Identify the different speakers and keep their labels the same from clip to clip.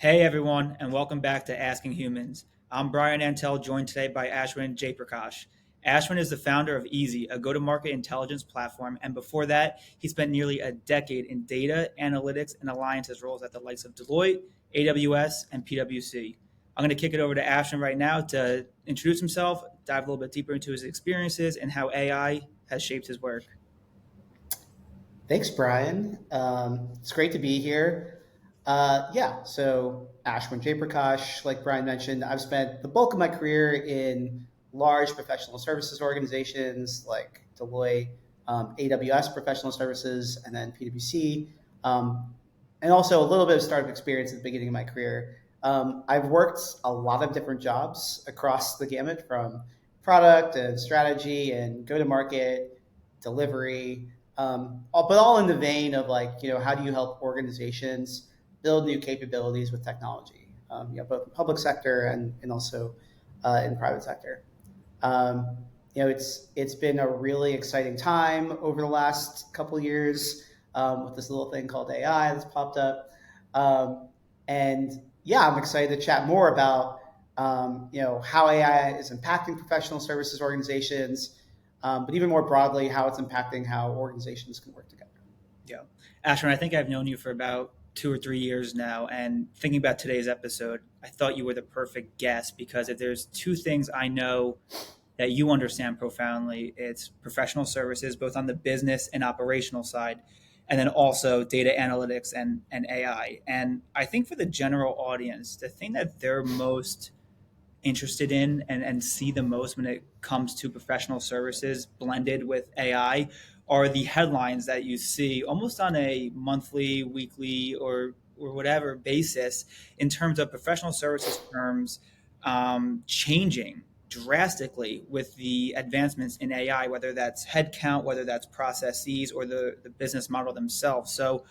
Speaker 1: Hey everyone, and welcome back to Asking Humans. I'm Brian Antel, joined today by Ashwin Jaiprakash. Ashwin is the founder of Easy, a go-to-market intelligence platform, and before that, he spent nearly a decade in data, analytics, and alliances roles at the likes of Deloitte, AWS, and PwC. I'm going to kick it over to Ashwin right now to introduce himself, dive a little bit deeper into his experiences, and how AI has shaped his work.
Speaker 2: Thanks, Brian. It's great to be here. So Ashwin Jaiprakash, like Brian mentioned, I've spent the bulk of my career in large professional services organizations like Deloitte, AWS professional services, and then PwC, and also a little bit of startup experience at the beginning of my career. I've worked a lot of different jobs across the gamut from product and strategy and go to market, delivery, but all in the vein of how do you help organizations build new capabilities with technology, both in public sector and also in private sector. It's been a really exciting time over the last couple of years with this little thing called AI that's popped up, and yeah, I'm excited to chat more about how AI is impacting professional services organizations, but even more broadly, how it's impacting how organizations can work together.
Speaker 1: Yeah. Ashwin, I think I've known you for about 2 or 3 years now. And thinking about today's episode, I thought you were the perfect guest because if there's two things I know that you understand profoundly, it's professional services, both on the business and operational side, and then also data analytics and AI. And I think for the general audience, the thing that they're most interested in and see the most when it comes to professional services blended with AI are the headlines that you see almost on a monthly, weekly, or whatever basis in terms of professional services firms changing drastically with the advancements in AI, whether that's headcount, whether that's processes, or the business model themselves. So,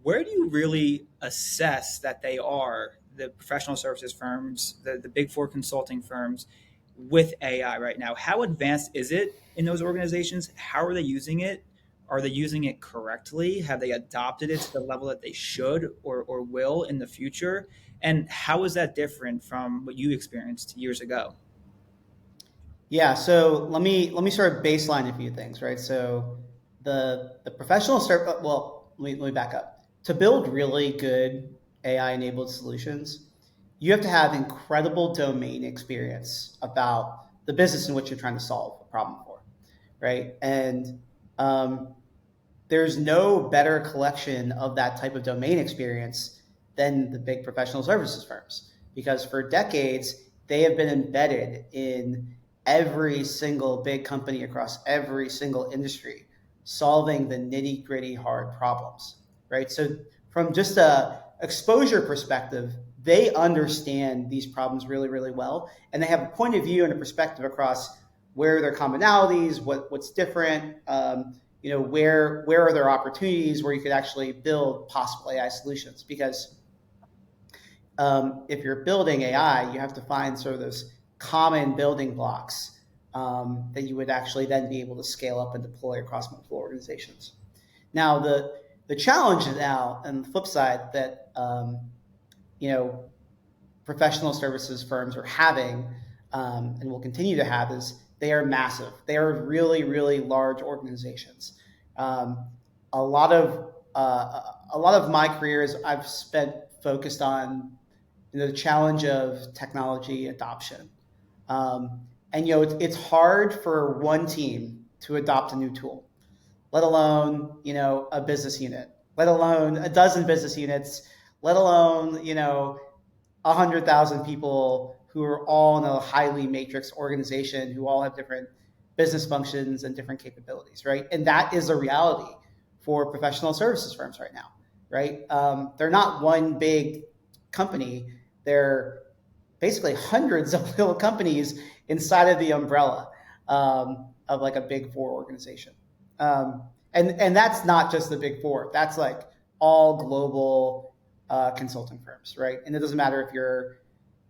Speaker 1: where do you really assess that they are, the professional services firms, the big four consulting firms, with AI right now? How advanced is it in those organizations? How are they using it? Are they using it correctly? Have they adopted it to the level that they should or will in the future? And how is that different from what you experienced years ago?
Speaker 2: Yeah, so let me sort of baseline a few things, right? So the professional service. Well, let me back up. To build really good AI enabled solutions, you have to have incredible domain experience about the business in which you're trying to solve a problem for, right? And um, there's no better collection of that type of domain experience than the big professional services firms, because for decades they have been embedded in every single big company across every single industry, solving the nitty gritty hard problems, right? So from just a exposure perspective, they understand these problems really, really well, and they have a point of view and a perspective across where are their commonalities, what's different, where are there opportunities where you could actually build possible AI solutions? Because if you're building AI, you have to find sort of those common building blocks that you would actually then be able to scale up and deploy across multiple organizations. Now, the challenge now, and the flip side that you know professional services firms are having, and will continue to have, is they are massive. They are really, really large organizations. Um, a lot of my careers I've spent focused on the challenge of technology adoption. And it's hard for one team to adopt a new tool, let alone a business unit, let alone a dozen business units, let alone 100,000 people who are all in a highly matrix organization who all have different business functions and different capabilities, right? And that is a reality for professional services firms right now, right? They're not one big company. They're basically hundreds of little companies inside of the umbrella of like a big four organization. And that's not just the big four. That's like all global consulting firms, right? And it doesn't matter if you're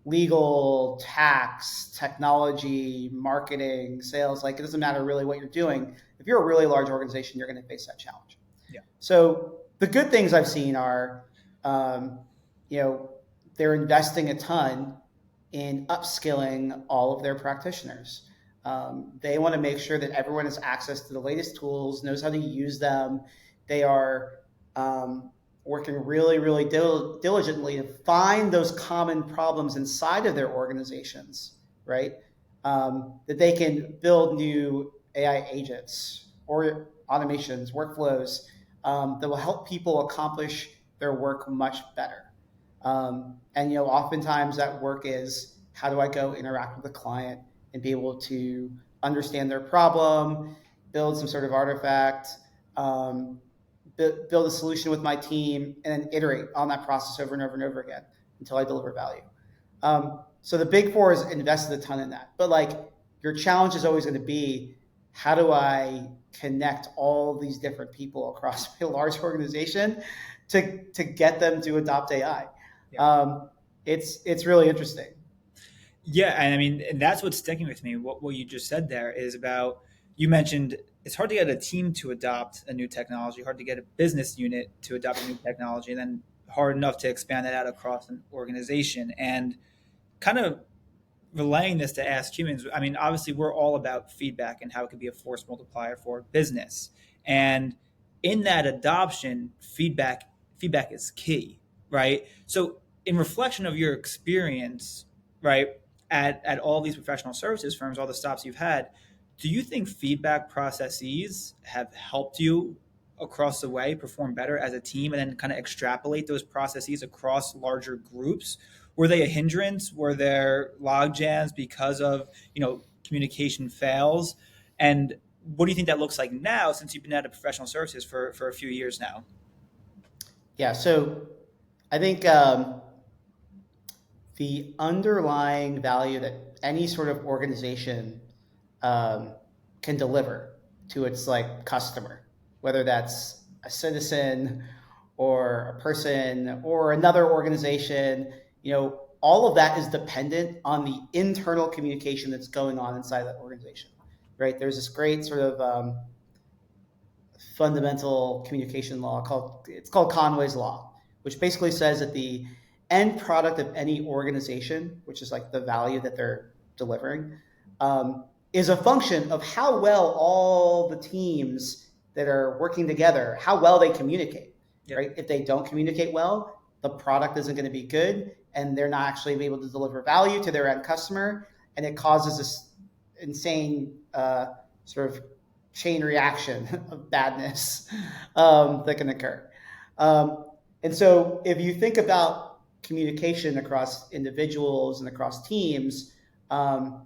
Speaker 2: legal, tax, technology, marketing, sales, like it doesn't matter really what you're doing. If you're a really large organization, you're going to face that challenge.
Speaker 1: Yeah.
Speaker 2: So the good things I've seen are, um, you know, they're investing a ton in upskilling all of their practitioners. They want to make sure that everyone has access to the latest tools, knows how to use them. They are um, working really, really diligently to find those common problems inside of their organizations, right? That they can build new AI agents or automations, workflows that will help people accomplish their work much better. And oftentimes that work is, how do I go interact with the client and be able to understand their problem, build some sort of artifact, um, build a solution with my team, and then iterate on that process over and over and over again until I deliver value. So the big four has invested a ton in that. But like, your challenge is always going to be, how do I connect all these different people across a large organization to get them to adopt AI?
Speaker 1: Yeah.
Speaker 2: It's really interesting.
Speaker 1: Yeah, and I mean, and that's what's sticking with me. What you just said there is about, you mentioned it's hard to get a team to adopt a new technology, hard to get a business unit to adopt a new technology, and then hard enough to expand that out across an organization. And kind of relaying this to Ask Humans, I mean, obviously, we're all about feedback and how it can be a force multiplier for business. And in that adoption, feedback is key, right? So, in reflection of your experience, right, at all these professional services firms, all the stops you've had, do you think feedback processes have helped you across the way perform better as a team, and then kind of extrapolate those processes across larger groups? Were they a hindrance? Were there log jams because of, communication fails? And what do you think that looks like now, since you've been out of professional services for a few years now?
Speaker 2: Yeah. So I think the underlying value that any sort of organization um, can deliver to its like customer, whether that's a citizen or a person or another organization, all of that is dependent on the internal communication that's going on inside that organization, right? There's this great sort of fundamental communication law called Conway's law, which basically says that the end product of any organization, which is like the value that they're delivering, is a function of how well all the teams that are working together, how well they communicate,
Speaker 1: Yep.
Speaker 2: right? If they don't communicate well, the product isn't going to be good, and they're not actually able to deliver value to their end customer, and it causes this insane sort of chain reaction of badness that can occur. Um, and so, if you think about communication across individuals and across teams, um,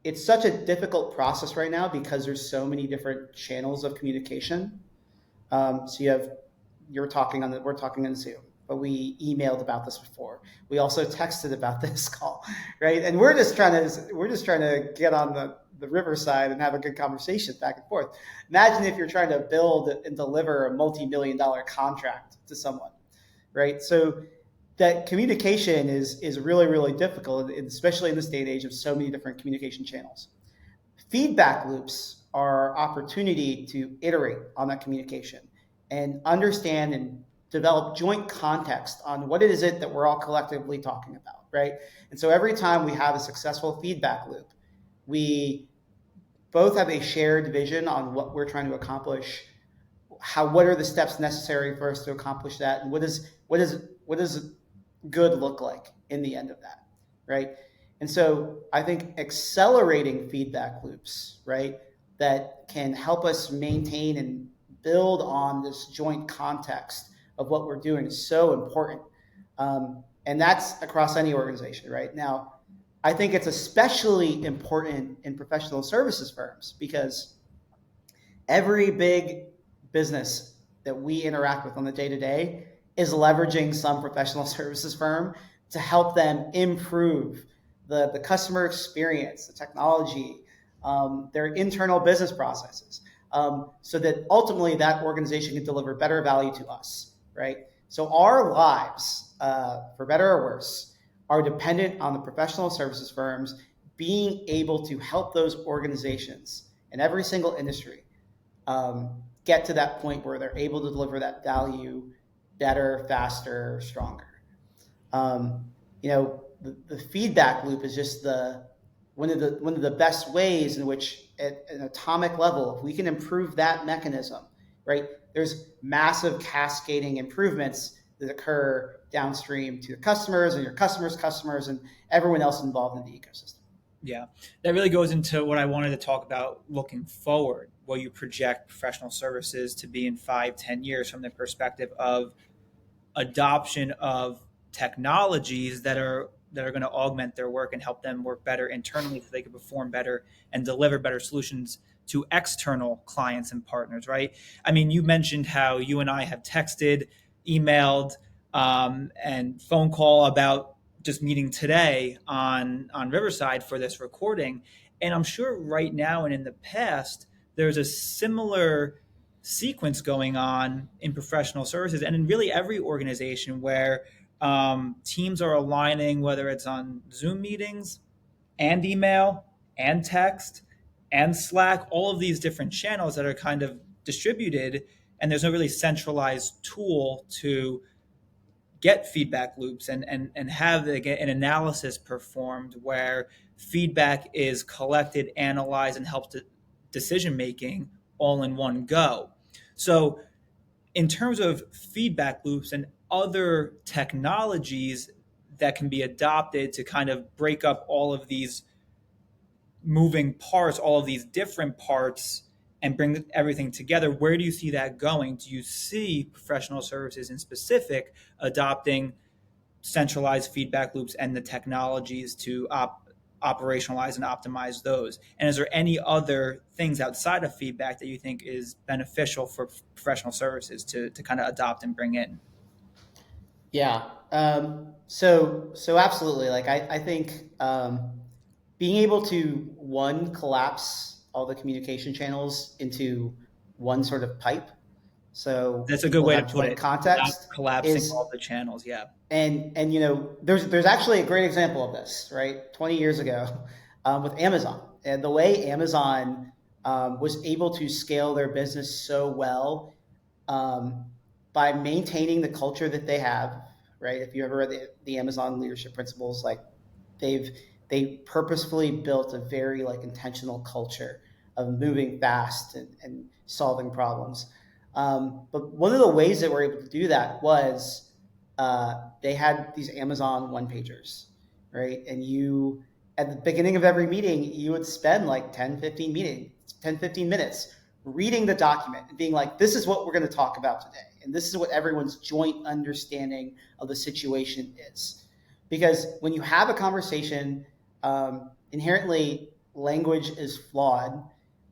Speaker 2: it's such a difficult process right now because there's so many different channels of communication. So you're talking on we're talking on Zoom, but we emailed about this before. We also texted about this call, right? And we're just trying to get on the riverside and have a good conversation back and forth. Imagine if you're trying to build and deliver a multi-million-dollar contract to someone, right? So that communication is really, really difficult, especially in this day and age of so many different communication channels. Feedback loops are opportunity to iterate on that communication and understand and develop joint context on what it is that we're all collectively talking about, right? And so every time we have a successful feedback loop, we both have a shared vision on what we're trying to accomplish, what are the steps necessary for us to accomplish that, and what does good look like in the end of that, right? And so I think accelerating feedback loops, right, that can help us maintain and build on this joint context of what we're doing is so important. And that's across any organization, right? Now, I think it's especially important in professional services firms because every big business that we interact with on the day to day is leveraging some professional services firm to help them improve the customer experience, the technology, their internal business processes, so that ultimately that organization can deliver better value to us, right? So our lives, for better or worse, are dependent on the professional services firms being able to help those organizations in every single industry get to that point where they're able to deliver that value better, faster, stronger. Um, the feedback loop is just the one of the best ways in which, at an atomic level, if we can improve that mechanism, right? There's massive cascading improvements that occur downstream to your customers and your customers' customers and everyone else involved in the ecosystem.
Speaker 1: Yeah, that really goes into what I wanted to talk about looking forward. What you project professional services to be in 5, 10 years from the perspective of adoption of technologies that are going to augment their work and help them work better internally so they can perform better and deliver better solutions to external clients and partners, right? I mean, you mentioned how you and I have texted, emailed, and phone call about just meeting today on Riverside for this recording. And I'm sure right now and in the past, there's a similar sequence going on in professional services and in really every organization where teams are aligning, whether it's on Zoom meetings and email and text and Slack, all of these different channels that are kind of distributed, and there's no really centralized tool to get feedback loops and have an analysis performed where feedback is collected, analyzed, and helps to decision making all in one go. So, in terms of feedback loops and other technologies that can be adopted to kind of break up all of these moving parts, all of these different parts, and bring everything together, where do you see that going? Do you see professional services in specific adopting centralized feedback loops and the technologies to operationalize and optimize those? And is there any other things outside of feedback that you think is beneficial for professional services to kind of adopt and bring in?
Speaker 2: Yeah. So absolutely. Like I think being able to, one, collapse all the communication channels into one sort of pipe, so
Speaker 1: That's a good
Speaker 2: people
Speaker 1: way to
Speaker 2: have
Speaker 1: put
Speaker 2: joint
Speaker 1: it, without
Speaker 2: context,
Speaker 1: collapsing all
Speaker 2: is,
Speaker 1: the channels. Yeah.
Speaker 2: and there's actually a great example of this, right? 20 years ago, with Amazon, and the way Amazon was able to scale their business so well, um, by maintaining the culture that they have, right? If you ever read the Amazon leadership principles, like, they've they purposefully built a very, like, intentional culture of moving fast and solving problems. But one of the ways that we're able to do that was, they had these Amazon one pagers, right? And you, at the beginning of every meeting, you would spend like 10, 15 minutes reading the document and being like, this is what we're going to talk about today. And this is what everyone's joint understanding of the situation is. Because when you have a conversation, inherently language is flawed,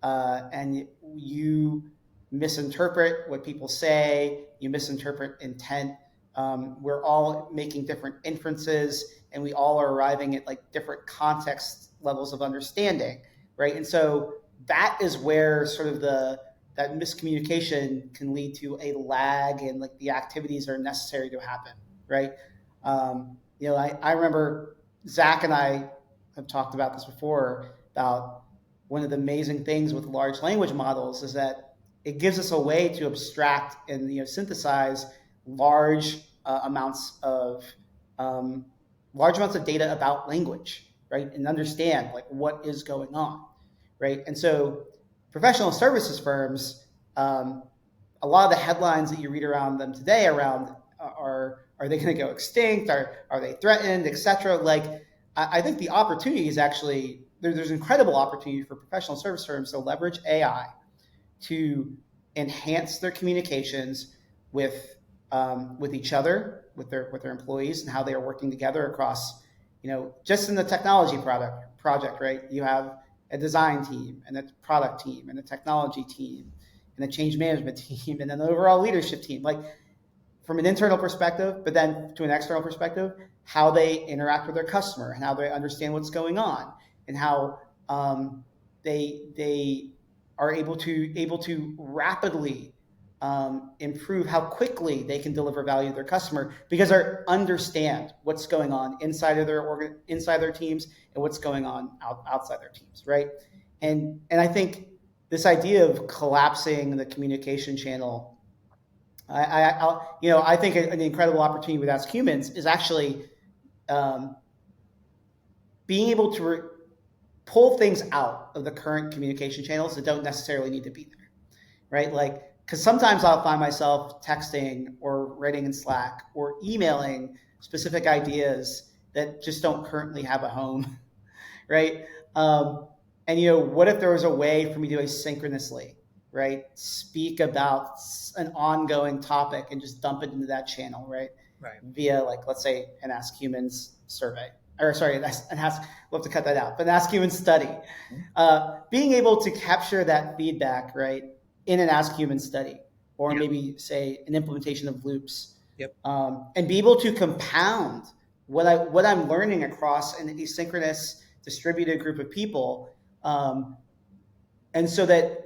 Speaker 2: and you misinterpret what people say, you misinterpret intent. We're all making different inferences, and we all are arriving at, like, different context levels of understanding, right? And so that is where sort of the that miscommunication can lead to a lag in, like, the activities that are necessary to happen, right? I remember Zach and I have talked about this before, about one of the amazing things with large language models is that it gives us a way to abstract and, synthesize large amounts of um, large amounts of data about language, right, and understand, like, what is going on, right? And so professional services firms, a lot of the headlines that you read around them today around, are they going to go extinct? Are they threatened, etc.? Like, I think the opportunity is actually there's incredible opportunity for professional service firms to leverage AI to enhance their communications with each other, with their employees, and how they are working together across, just in the technology project, right? You have a design team and a product team and a technology team and a change management team and an overall leadership team. Like, from an internal perspective, but then to an external perspective, how they interact with their customer and how they understand what's going on, and how they are able to rapidly improve how quickly they can deliver value to their customer, because they understand what's going on inside their teams and what's going on outside their teams, right? And I think this idea of collapsing the communication channel, I think an incredible opportunity with AskingHumans is actually um, being able to pull things out of the current communication channels that don't necessarily need to be there, right? Like, because sometimes I'll find myself texting or writing in Slack or emailing specific ideas that just don't currently have a home, right? And what if there was a way for me to asynchronously, right, speak about an ongoing topic and just dump it into that channel, right,
Speaker 1: Right.
Speaker 2: via, like, let's say an Ask Humans survey, or sorry, an Ask, we'll have to cut that out, but an Ask Humans study. Being able to capture that feedback, right, in an Ask Humans study, or
Speaker 1: Yep.
Speaker 2: maybe say an implementation of loops,
Speaker 1: Yep.
Speaker 2: and be able to compound what I'm learning across an asynchronous distributed group of people, um, and so that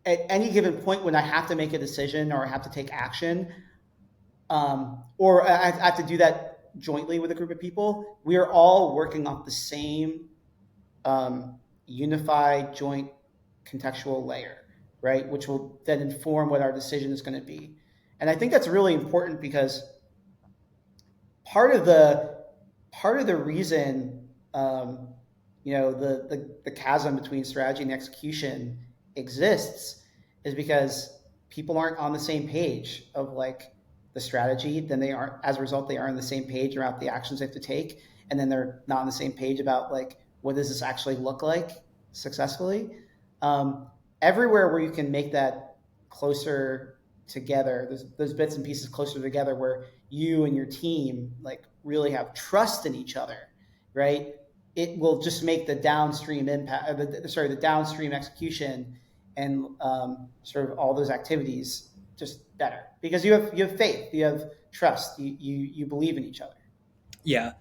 Speaker 2: at any given point when I have to make a decision or I have to take action, or I have to do that jointly with a group of people, we are all working off the same unified joint contextual layer, right? Which will then inform what our decision is going to be. And I think that's really important because part of the part of the reason, the chasm between strategy and execution exists is because people aren't on the same page of, like, the strategy. Then they aren't, as a result, they aren't on the same page about the actions they have to take, and then they're not on the same page about, like, what does this actually look like successfully. um, Everywhere where you can make that closer together, those bits and pieces closer together, where you and your team, like, really have trust in each other, right? It will just make the downstream impact, the downstream execution, and sort of all those activities just better, because you have faith, you have trust, you believe in each other.
Speaker 1: Yeah.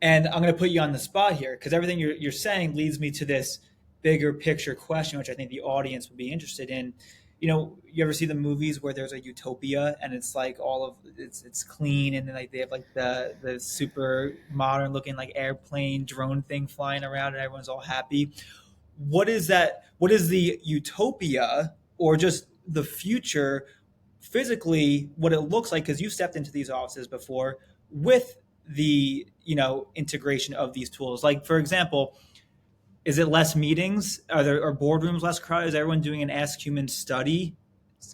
Speaker 1: And I'm going to put you on the spot here because everything you're saying leads me to this bigger picture question, which I think the audience would be interested in. You ever see the movies where there's a utopia and it's like all of it's clean and then, like, they have like the super modern looking, like, airplane drone thing flying around and everyone's all happy. What is that? What is the utopia or just the future physically, what it looks like, because you stepped into these offices before with the integration of these tools? Like, for example, is it less meetings? Are boardrooms less crowded? Is everyone doing an Ask Human study,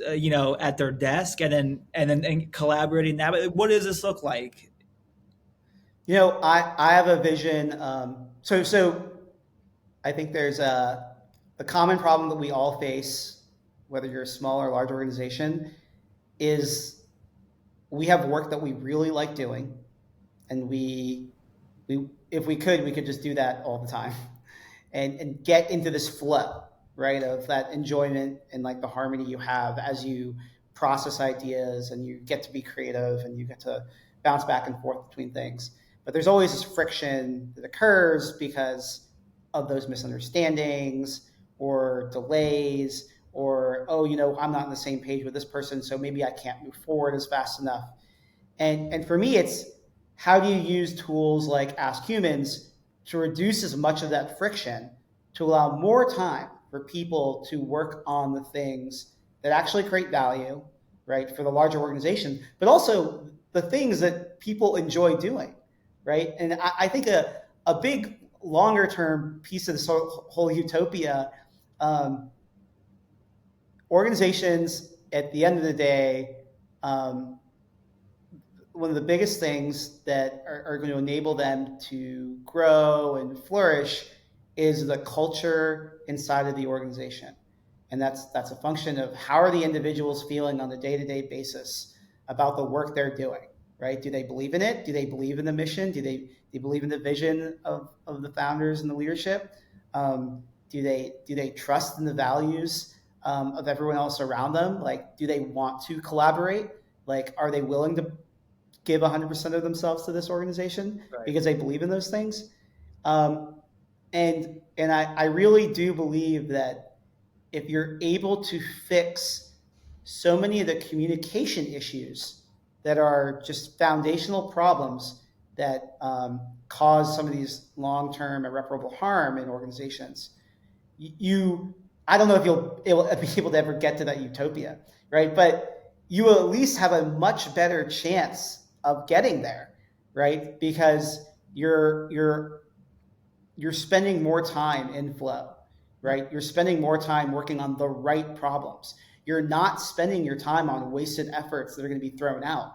Speaker 1: at their desk and collaborating that way? What does this look like?
Speaker 2: I have a vision. So I think there's a common problem that we all face, whether you're a small or large organization, is we have work that we really like doing, and we if we could just do that all the time, and get into this flow, right, of that enjoyment and, like, the harmony you have as you process ideas and you get to be creative and you get to bounce back and forth between things. But there's always this friction that occurs because of those misunderstandings or delays, or, oh, I'm not on the same page with this person, so maybe I can't move forward as fast enough. And for me, it's how do you use tools like Ask Humans to reduce as much of that friction, to allow more time for people to work on the things that actually create value, right, for the larger organization, but also the things that people enjoy doing, right? And I think a big longer term piece of this whole utopia, organizations at the end of the day, um, one of the biggest things that are going to enable them to grow and flourish is the culture inside of the organization. And that's a function of how are the individuals feeling on a day-to-day basis about the work they're doing, right? Do they believe in it? Do they believe in the mission? Do they believe in the vision of the founders and the leadership? Do they trust in the values of everyone else around them? Like, do they want to collaborate? Like, are they willing to give 100% of themselves to this organization
Speaker 1: Right.
Speaker 2: because they believe in those things? Um, and I really do believe that if you're able to fix so many of the communication issues that are just foundational problems that cause some of these long-term irreparable harm in organizations, you I don't know if you'll be able to ever get to that utopia, right? But you will at least have a much better chance of getting there, right? Because you're you're spending more time in flow,
Speaker 1: Right.
Speaker 2: right? You're spending more time working on the right problems. You're not spending your time on wasted efforts that are going to be thrown out.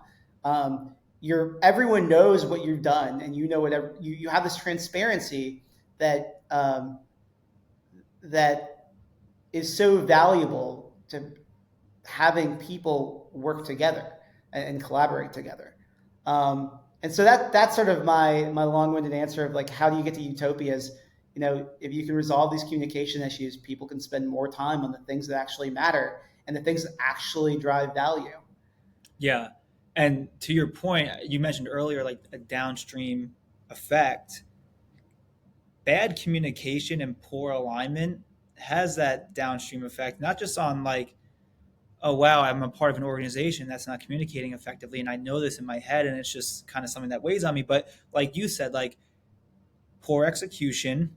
Speaker 2: Everyone knows what you've done, and you know whatever you have this transparency that that is so valuable to having people work together and collaborate together. And so that's sort of my long-winded answer of like how do you get to utopias. If you can resolve these communication issues, people can spend more time on the things that actually matter and the things that actually drive value.
Speaker 1: Yeah. And to your point, you mentioned earlier, like a downstream effect. Bad communication and poor alignment has that downstream effect, not just on like, oh, wow, I'm a part of an organization that's not communicating effectively. And I know this in my head, and it's just kind of something that weighs on me. But like you said, like poor execution,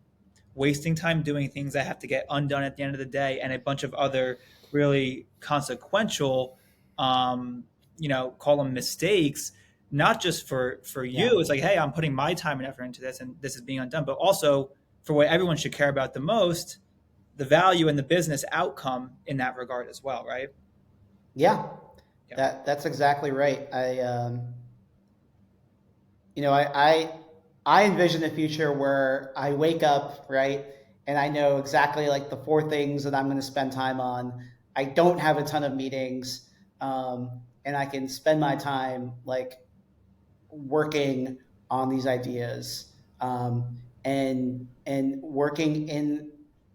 Speaker 1: wasting time doing things that have to get undone at the end of the day, and a bunch of other really consequential, call them mistakes, not just for
Speaker 2: Yeah.
Speaker 1: you. It's like, hey, I'm putting my time and effort into this, and this is being undone, but also for what everyone should care about the most, the value and the business outcome in that regard as well, right?
Speaker 2: Yeah.
Speaker 1: Yeah.
Speaker 2: That's exactly right. You know, I envision a future where I wake up, right, and I know exactly like the four things that I'm going to spend time on. I don't have a ton of meetings, and I can spend my time like working on these ideas, and working in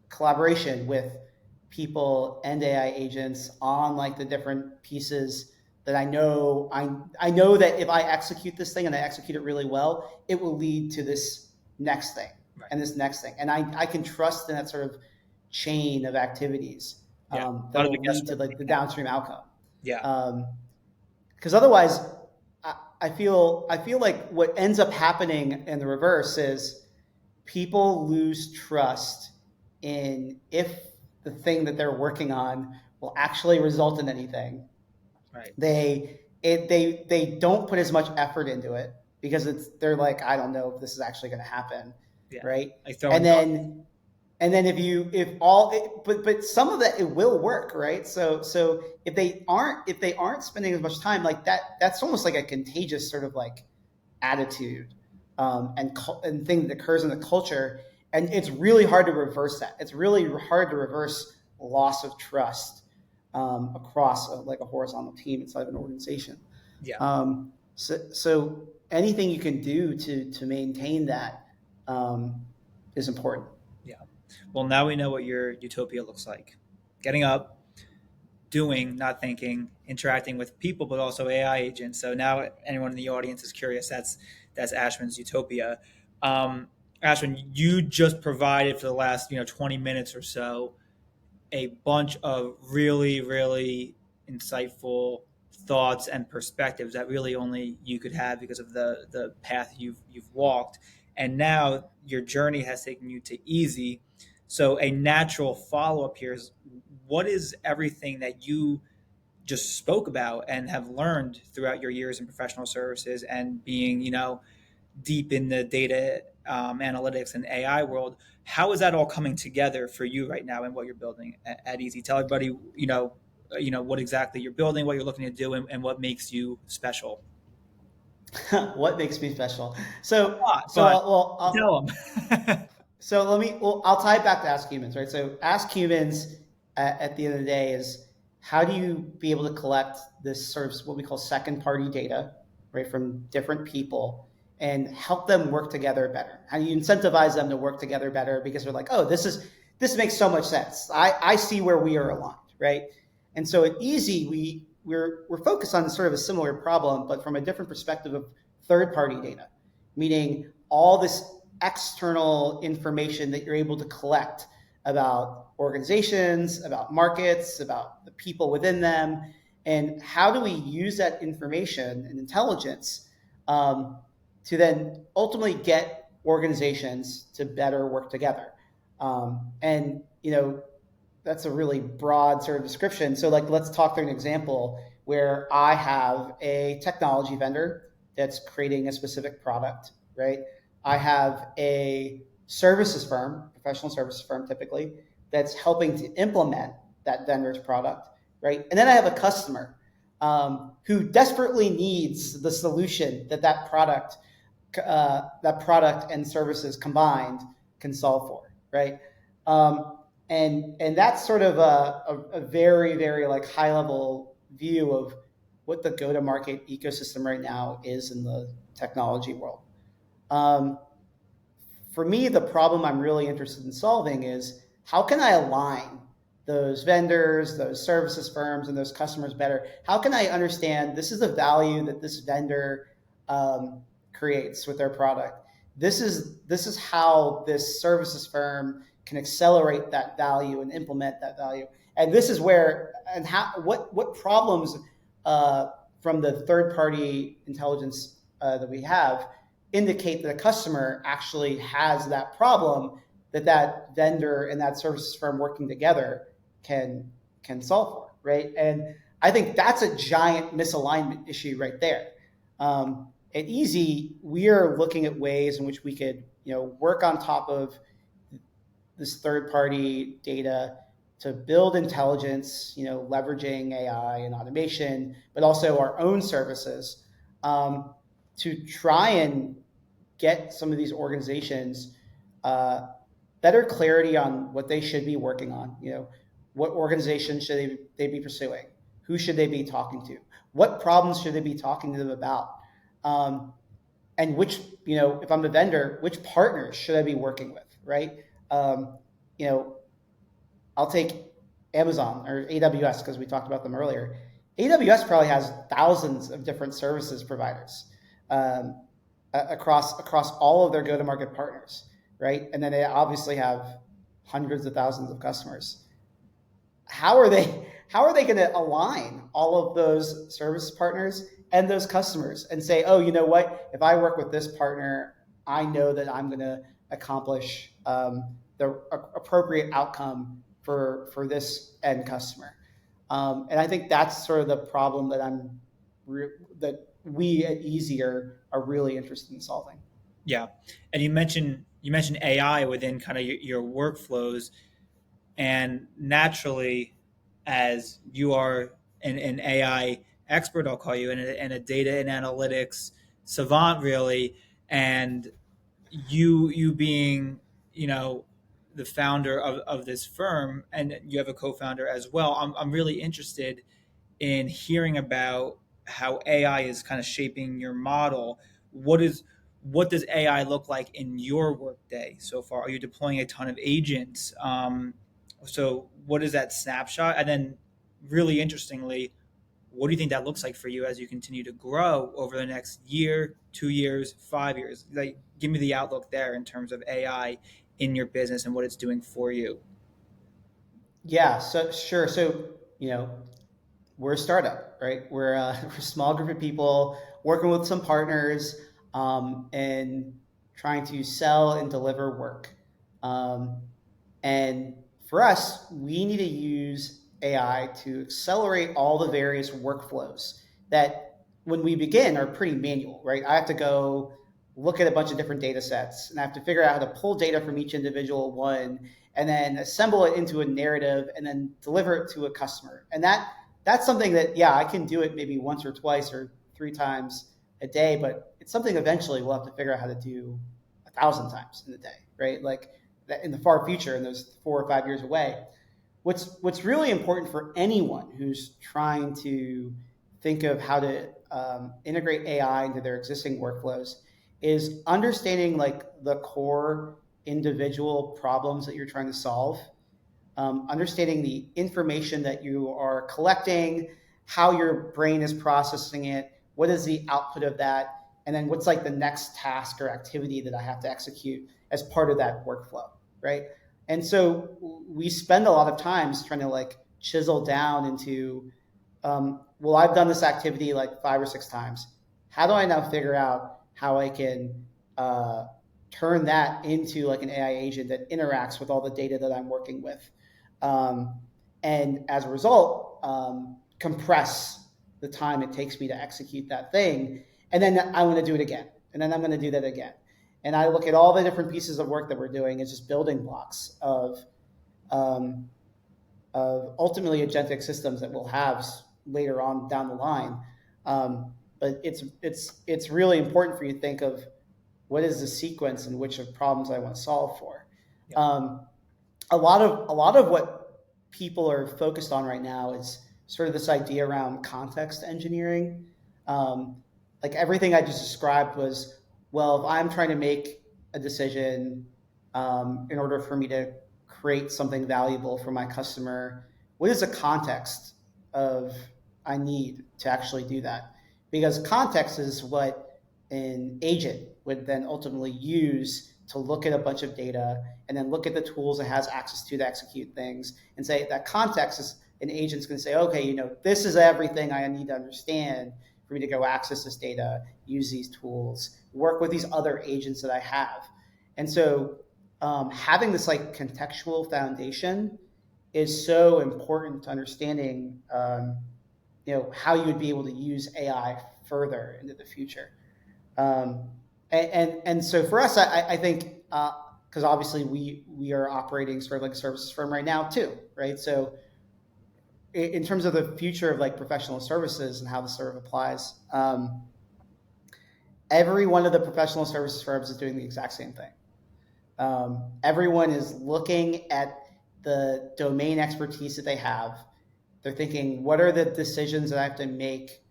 Speaker 2: collaboration with people and AI agents on like the different pieces that I know that if I execute this thing and I execute it really well, it will lead to this next thing
Speaker 1: Right.
Speaker 2: and this next thing, and I can trust in that sort of chain of activities,
Speaker 1: Yeah. A
Speaker 2: that
Speaker 1: lot of the
Speaker 2: will lead to
Speaker 1: guesswork
Speaker 2: like the
Speaker 1: taken out.
Speaker 2: downstream outcome.
Speaker 1: Yeah.
Speaker 2: Um, because otherwise, I feel like what ends up happening in the reverse is people lose trust in if the thing that they're working on will actually result in anything.
Speaker 1: Right.
Speaker 2: They don't put as much effort into it because they're like, I don't know if this is actually going to happen,
Speaker 1: Yeah.
Speaker 2: right?
Speaker 1: Like
Speaker 2: And
Speaker 1: throwing darts.
Speaker 2: then and then if all but some of that it will work, right? So if they aren't spending as much time like that, that's almost like a contagious sort of like attitude, and thing that occurs in the culture, and it's really hard to reverse that. It's really hard to reverse loss of trust, across like a horizontal team inside of an organization.
Speaker 1: Yeah.
Speaker 2: So anything you can do to maintain that, is important.
Speaker 1: Yeah. Well, now we know what your utopia looks like. Getting up, doing, not thinking, interacting with people, but also AI agents. So now anyone in the audience is curious. That's Ashwin's utopia. Um, Ashwin, you just provided for the last 20 minutes or so a bunch of really, really insightful thoughts and perspectives that really only you could have because of the path you've walked. And now your journey has taken you to easy. So a natural follow up here is, what is everything that you just spoke about and have learned throughout your years in professional services and being, deep in the data analytics and AI world? How is that all coming together for you right now and what you're building at Easy? Tell everybody, what exactly you're building, what you're looking to do, and what makes you special.
Speaker 2: What makes me special? So
Speaker 1: A lot,
Speaker 2: so
Speaker 1: but
Speaker 2: well,
Speaker 1: tell them.
Speaker 2: so I'll tie it back to Ask Humans, right? So Ask Humans, at the end of the day, is how do you be able to collect this sort of what we call second party data, right, from different people and help them work together better? How do you incentivize them to work together better because they're like, oh, this makes so much sense. I see where we are aligned, right? And so at Easy, we're focused on sort of a similar problem, but from a different perspective of third party data, meaning all this external information that you're able to collect about organizations, about markets, about the people within them, and how do we use that information and intelligence, to then ultimately get organizations to better work together. And that's a really broad sort of description. So like let's talk through an example where I have a technology vendor that's creating a specific product, right? I have a services firm, professional services firm typically, that's helping to implement that vendor's product, right? And then I have a customer who desperately needs the solution that that product and services combined can solve for, right? And that's sort of a very very like high level view of what the go to market ecosystem right now is in the technology world. Um, for me, the problem I'm really interested in solving is how can I align those vendors, those services firms, and those customers better? How can I understand this is the value that this vendor creates with their product? This is how this services firm can accelerate that value and implement that value. And this is where and how what problems uh, from the third party intelligence that we have indicate that a customer actually has that problem that that vendor and that services firm working together can can solve for, right? And I think that's a giant misalignment issue right there. At Easy, we are looking at ways in which we could, work on top of this third party data to build intelligence, leveraging AI and automation, but also our own services to try and get some of these organizations uh, better clarity on what they should be working on. What organizations should they be pursuing? Who should they be talking to? What problems should they be talking to them about? Um, and which, if I'm a vendor, which partners should I be working with, right? Um, you know, I'll take Amazon or AWS because we talked about them earlier. AWS probably has thousands of different services providers um, across all of their go-to-market partners, right? And then they obviously have hundreds of thousands of customers. How are they going to align all of those service partners and those customers and say, oh, you know what? If I work with this partner, I know that I'm going to accomplish the appropriate outcome for this end customer. And I think that's sort of the problem that that we at Easy are really interested in solving.
Speaker 1: Yeah, and you mentioned AI within kind of your workflows, and naturally, as you are an AI expert, I'll call you, and a data and analytics savant, really, and you being you know the founder of this firm, and you have a co-founder as well. I'm really interested in hearing about how AI is kind of shaping your model. What does AI look like in your workday so far? Are you deploying a ton of agents? So what is that snapshot? And then, really interestingly, what do you think that looks like for you as you continue to grow over the next year, 2 years, 5 years? Like, give me the outlook there in terms of AI in your business and what it's doing for you.
Speaker 2: Yeah, so sure. So, we're a startup, right? We're a small group of people working with some partners and trying to sell and deliver work. Um, and for us, we need to use AI to accelerate all the various workflows that, when we begin, are pretty manual, right? I have to go look at a bunch of different data sets and I have to figure out how to pull data from each individual one and then assemble it into a narrative and then deliver it to a customer. And that's something that, yeah, I can do it maybe once or twice or three times a day, but it's something eventually we'll have to figure out how to do 1,000 times in a day, right? Like in the far future, in those 4 or 5 years away. What's really important for anyone who's trying to think of how to integrate AI into their existing workflows is understanding like the core individual problems that you're trying to solve, understanding the information that you are collecting, how your brain is processing it, what is the output of that, and then what's like the next task or activity that I have to execute as part of that workflow, right? And so we spend a lot of times trying to like chisel down into, well, I've done this activity like 5 or 6 times. How do I now figure out how I can uh, turn that into like an AI agent that interacts with all the data that I'm working with? um, and as a result, compress the time it takes me to execute that thing. And then I want to do it again, and then I'm going to do that again. And I look at all the different pieces of work that we're doing as just building blocks um, of ultimately agentic systems that we'll have later on down the line. But it's really important for you to think of what is the sequence in which of problems I want to solve for.
Speaker 1: Yep.
Speaker 2: A lot of what people are focused on right now is sort of this idea around context engineering. Like everything I just described was, well, if I'm trying to make a decision in order for me to create something valuable for my customer, what is the context of I need to actually do that? Because context is what an agent would then ultimately use to look at a bunch of data and then look at the tools it has access to execute things and say that context is an agent's going to say, okay, this is everything I need to understand for me to go access this data, use these tools, work with these other agents that I have. And so having this like contextual foundation is so important to understanding how you would be able to use AI further into the future. Um, and so for us, I think because obviously we are operating sort of like a services firm right now too, right? So in terms of the future of like professional services and how this sort of applies, every one of the professional services firms is doing the exact same thing. Everyone is looking at the domain expertise that they have. They're thinking, what are the decisions that I have to make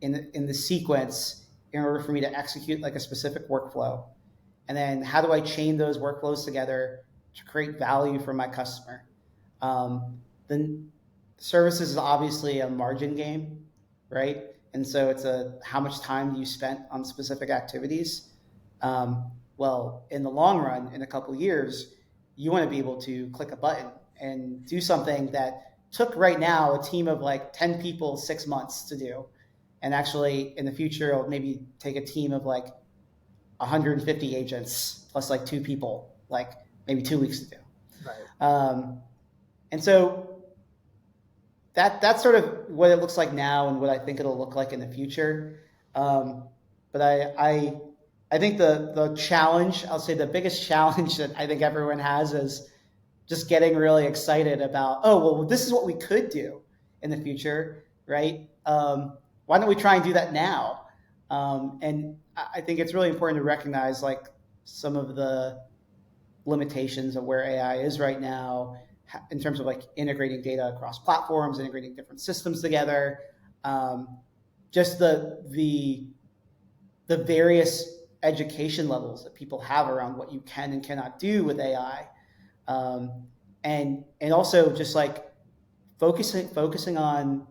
Speaker 2: in the sequence in order for me to execute like a specific workflow? And then how do I chain those workflows together to create value for my customer? Then services is obviously a margin game, right? And so it's how much time do you spent on specific activities? Well, in the long run, in a couple of years, you want to be able to click a button and do something that took right now a team of like 10 people 6 months to do. And actually, in the future, it'll maybe take a team of like 150 agents plus like 2 people, like maybe 2 weeks to do.
Speaker 1: Right.
Speaker 2: And so that's sort of what it looks like now and what I think it'll look like in the future. But I think the challenge, I'll say the biggest challenge that I think everyone has is just getting really excited about, oh, well, this is what we could do in the future, right? Why don't we try and do that now? And I think it's really important to recognize like some of the limitations of where AI is right now in terms of like integrating data across platforms, integrating different systems together, just the various education levels that people have around what you can and cannot do with AI, and also just like focusing on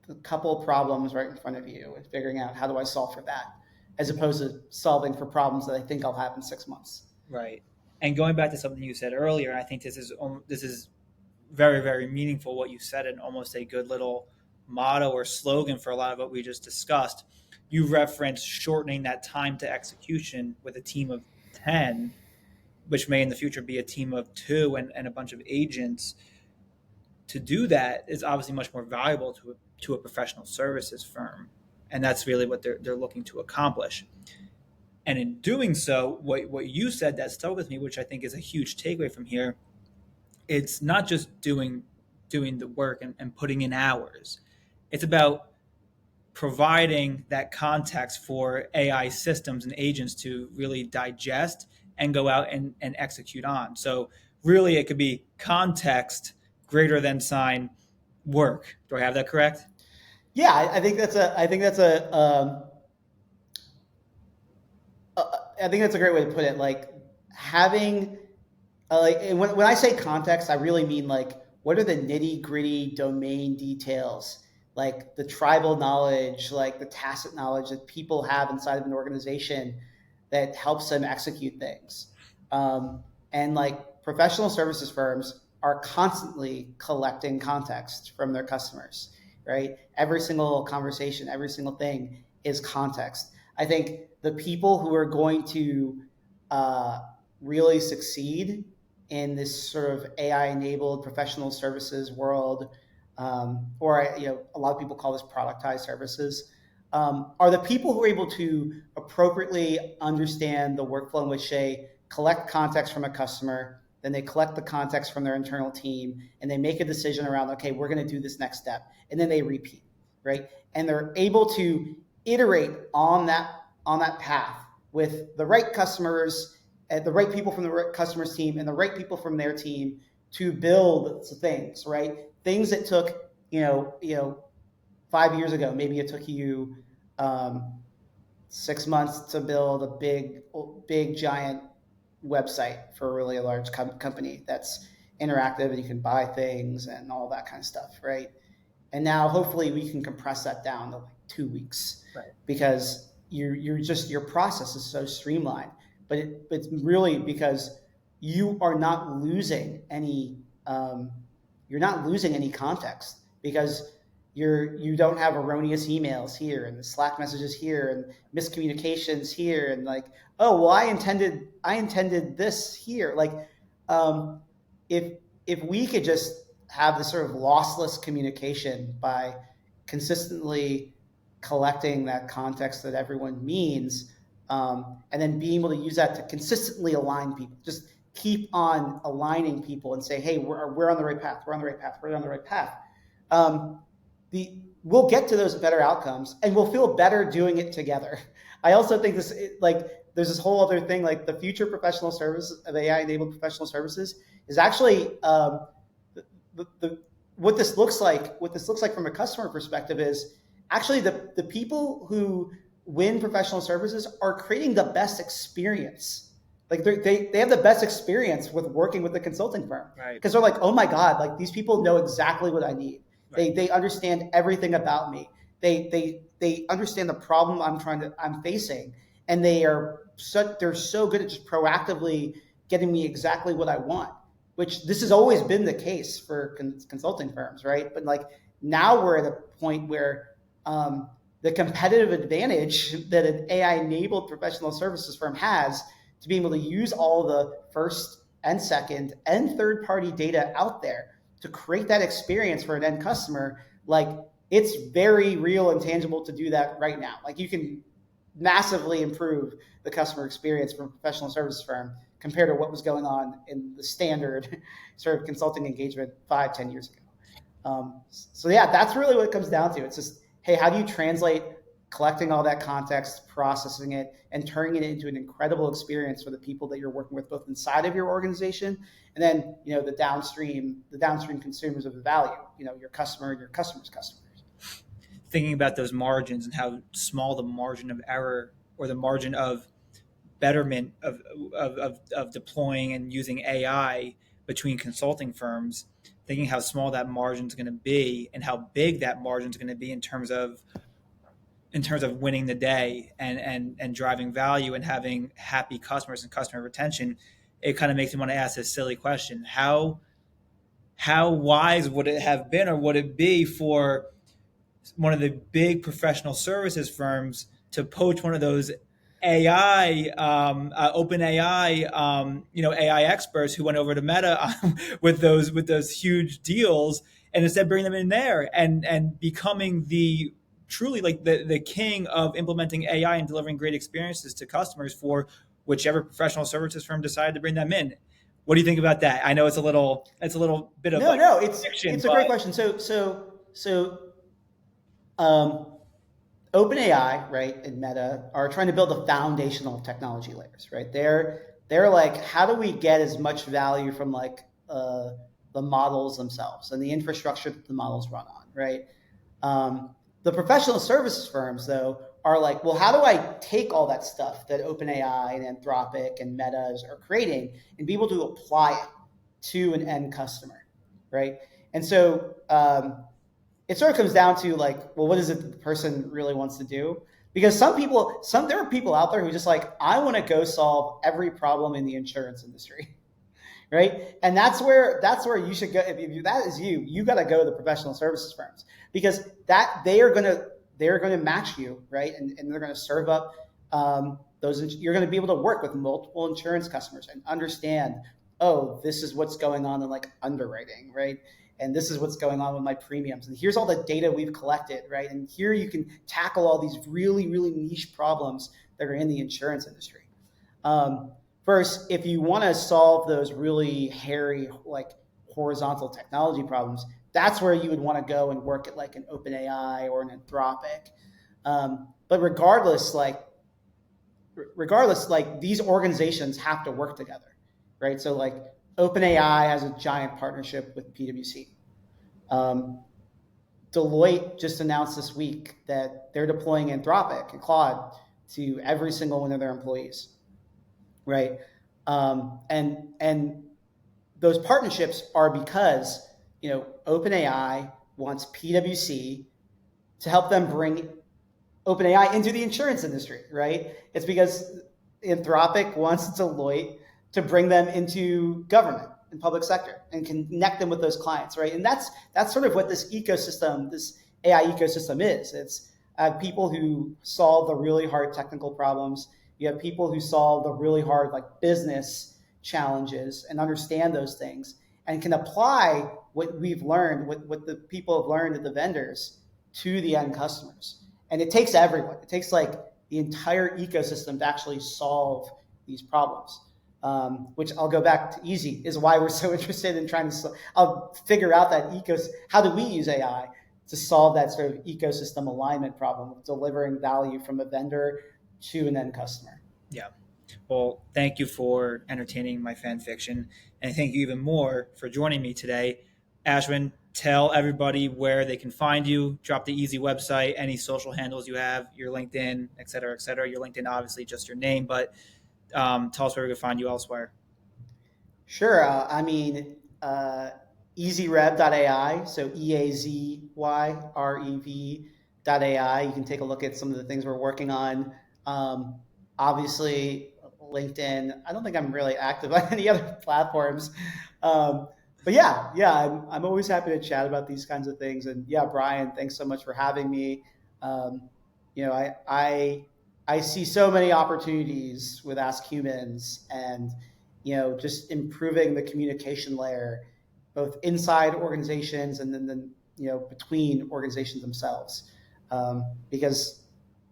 Speaker 2: a couple of problems right in front of you and figuring out how do I solve for that, as opposed to solving for problems that I think I'll have in 6 months.
Speaker 1: Right. And going back to something you said earlier, I think this is very, very meaningful what you said, and almost a good little motto or slogan for a lot of what we just discussed. You referenced shortening that time to execution with a team of 10, which may in the future be a team of 2 and a bunch of agents. To do that is obviously much more valuable to a professional services firm. And that's really what they're looking to accomplish. And in doing so, what you said that stuck with me, which I think is a huge takeaway from here, it's not just doing the work and putting in hours. It's about providing that context for AI systems and agents to really digest and go out and execute on. So really it could be context greater than sign work. Do I have that correct?
Speaker 2: Yeah, I think that's a great way to put it. Like having like when I say context, I really mean like what are the nitty gritty domain details, like the tribal knowledge, like the tacit knowledge that people have inside of an organization that helps them execute things. And like professional services firms are constantly collecting context from their customers, right? Every single conversation, every single thing is context. I think the people who are going to uh, really succeed in this sort of AI enabled professional services world, or a lot of people call this productized services. are the people who are able to appropriately understand the workflow in which they collect context from a customer, then they collect the context from their internal team, and they make a decision around, okay, we're going to do this next step, and then they repeat, right? And they're able to iterate on that path with the right customers, the right people from the right customers team, and the right people from their team to build things, right? Things that took 5 years ago, maybe it took you um, 6 months to build a big giant website for a really large company that's interactive and you can buy things and all that kind of stuff, right? And now hopefully we can compress that down to like 2 weeks
Speaker 1: Right.
Speaker 2: because your process is so streamlined. But it's really because you are not losing any um, you're not losing any context because you don't have erroneous emails here and the Slack messages here and miscommunications here and like, oh well, I intended this here. Like um, if if we could just have this sort of lossless communication by consistently collecting that context that everyone means, and then being able to use that to consistently align people. Just keep on aligning people and say, hey, we're on the right path. We're on the right path. We're on the right path. Um, we'll get to those better outcomes, and we'll feel better doing it together. I also think there's this whole other thing like the future professional services of AI enabled professional services is actually what this looks like. What this looks like from a customer perspective is actually the people who win professional services are creating the best experience. Like they have the best experience with working with the consulting firm
Speaker 1: Right.
Speaker 2: because they're like, oh my god, like these people know exactly what I need.
Speaker 1: Right.
Speaker 2: They understand everything about me. They understand the problem I'm facing, and they're so good at just proactively getting me exactly what I want. Which this has always been the case for consulting firms, right? But like now we're at a point where the competitive advantage that an AI-enabled professional services firm has to be able to use all the first and second and third-party data out there to create that experience for an end customer, like it's very real and tangible to do that right now. Like you can massively improve the customer experience from a professional services firm compared to what was going on in the standard sort of consulting engagement 5-10 years ago. So yeah, that's really what it comes down to. It's just, hey, how do you translate collecting all that context, processing it, and turning it into an incredible experience for the people that you're working with, both inside of your organization, and then the downstream consumers of the value, your customer and your customer's customers.
Speaker 1: Thinking about those margins and how small the margin of error or the margin of betterment of deploying and using AI between consulting firms, thinking how small that margin is going to be and how big that margin is going to be in terms of winning the day and driving value and having happy customers and customer retention, it kind of makes me want to ask this silly question: how wise would it have been, or would it be, for one of the big professional services firms to poach one of those AI, open AI, AI experts who went over to Meta with those huge deals, and instead bring them in there and becoming the truly like the king of implementing AI and delivering great experiences to customers for whichever professional services firm decided to bring them in. What do you think about that? I know it's a little bit of
Speaker 2: No,
Speaker 1: like
Speaker 2: no,
Speaker 1: fiction,
Speaker 2: it's a great
Speaker 1: but
Speaker 2: question. So um, OpenAI, right, and Meta are trying to build the foundational technology layers, right? They're like, how do we get as much value from like the models themselves and the infrastructure that the models run on, right? The professional services firms, though, are like, well, how do I take all that stuff that OpenAI and Anthropic and Meta are creating and be able to apply it to an end customer, right? And so it sort of comes down to like, well, what is it that the person really wants to do? Because there are people out there who just like, I want to go solve every problem in the insurance industry, right? And that's where you should go. If that is you got to go to the professional services firms because that they're gonna match you, right? And they're gonna serve up those. You're gonna be able to work with multiple insurance customers and understand, oh, this is what's going on in like underwriting, right? and this is what's going on with my premiums, and here's all the data we've collected, right? And here you can tackle all these really, really niche problems that are in the insurance industry. Um, First, if you want to solve those really hairy, like horizontal technology problems, that's where you would want to go and work at like an OpenAI or an Anthropic. But regardless, like these organizations have to work together, right? So like OpenAI has a giant partnership with PwC. Um, Deloitte just announced this week that they're deploying Anthropic and Claude to every single one of their employees, right? And those partnerships are because OpenAI wants PwC to help them bring OpenAI into the insurance industry, right? It's because Anthropic wants Deloitte to bring them into government and public sector and connect them with those clients, right? And that's sort of what this ecosystem, this AI ecosystem is. It's people who solve the really hard technical problems. You have people who solve the really hard like business challenges and understand those things and can apply what we've learned, what the people have learned at the vendors to the end customers. And it takes everyone. It takes like the entire ecosystem to actually solve these problems. Which I'll go back to easy is why we're so interested in trying to. I'll figure out that how do we use AI to solve that sort of ecosystem alignment problem of delivering value from a vendor to an end customer.
Speaker 1: Yeah. Well, thank you for entertaining my fan fiction, and thank you even more for joining me today. Ashwin, tell everybody where they can find you. Drop the easy website, any social handles you have, your LinkedIn, et cetera, et cetera. Your LinkedIn, obviously, just your name, but tell us where we can find you elsewhere.
Speaker 2: Sure. Easyrev.ai, so EAZYREV.ai. You can take a look at some of the things we're working on. Obviously, LinkedIn. I don't think I'm really active on any other platforms. Um, but yeah, I'm always happy to chat about these kinds of things. And yeah, Brian, thanks so much for having me. Um, I see so many opportunities with Ask Humans, and just improving the communication layer, both inside organizations and then between organizations themselves, because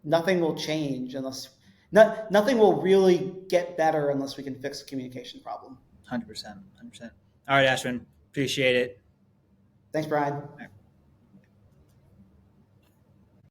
Speaker 2: nothing will change unless nothing will really get better unless we can fix the communication problem.
Speaker 1: 100%. 100%. All right, Ashwin. Appreciate it.
Speaker 2: Thanks, Brian.
Speaker 1: All right.